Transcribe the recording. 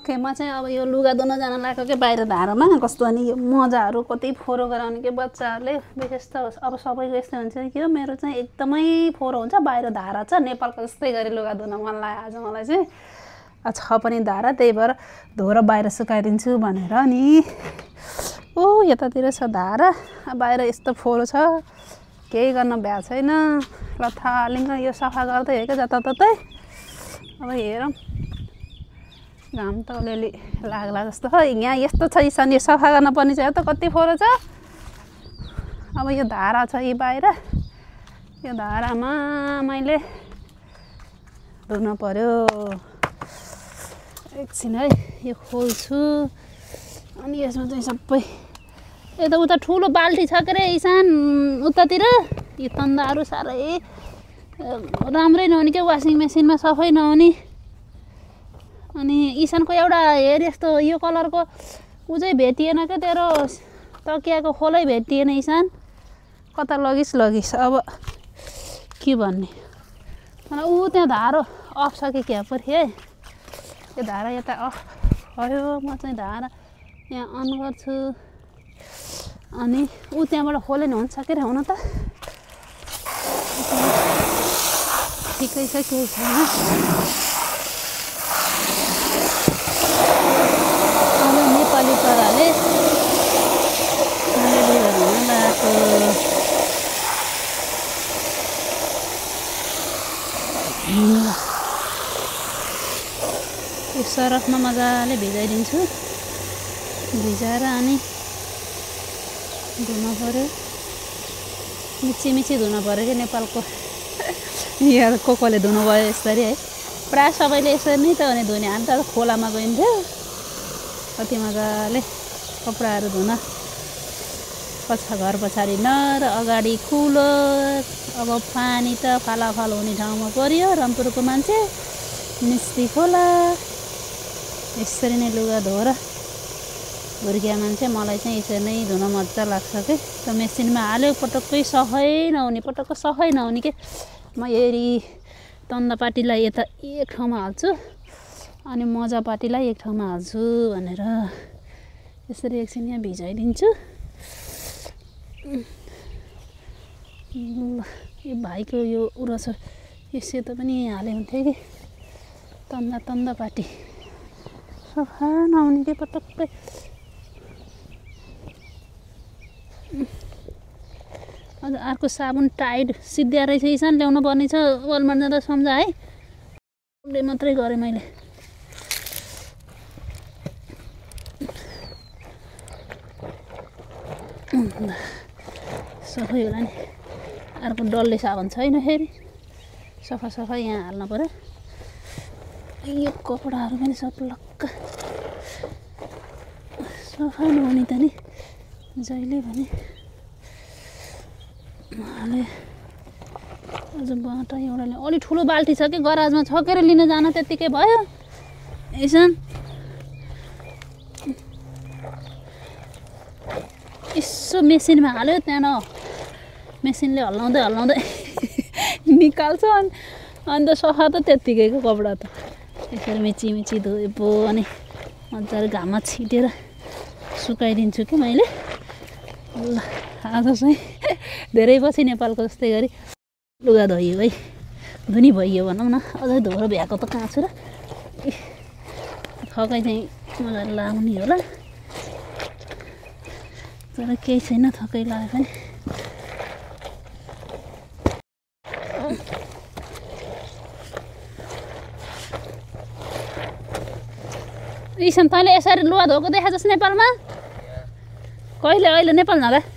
म चाहिँ अब यो लुगा धुन जान लागेको के बाहिर धारामा कस्तो अनि यो मजाहरू कति फोहोरो गराउने के बच्चाहरूले विशेष त अब सबैको यस्तै हुन्छ कि हो मेरो चाहिँ एकदमै फोहोरो हुन्छ बाहिर धारा छ नेपालको जस्तै गरी लुगा धुन मन लाग्यो आज मलाई चाहिँ छ पनि धारा त्यही भएर धोएर बाहिर सुकाइदिन्छु भनेर नि ओ यतातिर छ धारा बाहिर यस्तो फोहोरो छ केही गर्न भ्या छैन लथालिङ्ग यो सफा गर्दै हो क्या जताततै अब हेरौँ घाम त अलिअलि लाग्ला जस्तो हो यहाँ यस्तो छ इसान यो सफा गर्न पर्ने चाहिँ त कति फोहोरो छ अब यो धारा छ यी बाहिर यो धारामा मैले धुन पर्यो एकछिन है यो खोल्छु अनि यसमा चाहिँ सबै यता उता ठुलो बाल्टी छ के अरे इसान उतातिर यो तन्दाहरू साह्रै राम्रै नहुने क्या वासिङ मेसिनमा सफै नहुने अनि इसानको एउटा हेर यस्तो यो कलरको ऊ चाहिँ भेटिएन क्या तेरो तकियाको खोलै भेटिएन इसान कता लगिस् अब के भन्ने मलाई ऊ त्यहाँ धारो अफ छ कि क्या पऱ्यो है यो धारा यता अफ भयो म चाहिँ धारा यहाँ अन गर्छु अनि ऊ त्यहाँबाट खोले नि हुन्छ के हुन त ठिकै छ केही छैन नेपाली पाराले यो सरफमा मजाले भिजाइदिन्छु भिजाएर अनि धुन पर्यो मिची धुन पर्यो कि नेपालको यहाँ कसले धुनु भयो यसरी है प्रायः सबैले यसरी नै त अनि धुने हामी त खोलामा गइन्थ्यो कति मजाले कपडाहरू धुन घर पछाडि न र अगाडि खुलो अब पानी त फालाफाल हुने ठाउँमा पर्यो रम्पुरको मान्छे मिस्टी खोला यसरी नै लुगा धोएर हुर्किया मान्छे मलाई चाहिँ यसरी नै धुन मजा लाग्छ कि त मेसिनमा हाल्यो पटक्कै सफै नहुने के म हेरी तन्दापाटीलाई यता एक ठाउँमा हाल्छु अनि मजापाटीलाई एक ठाउँमा हाल्छु भनेर यसरी एकछिन यहाँ भिजाइदिन्छु यो भाइको यो उरस यो सेतो पनि हाले हुन्थ्यो कि तन्दापाटी सफा नहुने कि पटक्कै हजुर अर्को साबुन टाइड सिद्ध्या रहेछ इसान ल्याउनु पर्ने छ वालमार्ट जाँदा सम्झा है उसले मात्रै गरेँ मैले सफै होला नि अर्को डल्ले साबुन छैन फेरि सफा यहाँ हाल्नु पर्यो यो कपडाहरू पनि सब लक्क सफा नहुने त नि जहिले भने अझ बाटा एउटा अलि ठुलो बाल्टी छ कि गराजमा छकेर लिन जान त्यत्तिकै भयो इसान यसो मेसिनमा हाल्यो त्यहाँ मेसिनले हल्लाउँदै निकाल्छ अन्त सफा त त्यत्तिकैको कपडा त यसरी मिची धोए पो अनि मजाले घाममा छिटेर सुकाइदिन्छु कि मैले ल आज चाहिँ धेरै पछि नेपालको जस्तै गरी लुगा धोइयो है धुनी भइयो भनौँ न अझै धोएर भ्याएको त कहाँ छु र थकै चाहिँ मजाले लाउने होला तर केही छैन थकै लाग्यो पनि इसान तैँले यसरी लुगा धोएको देखाएको छस् नेपालमा कहिले अहिले नेपाल जाँदा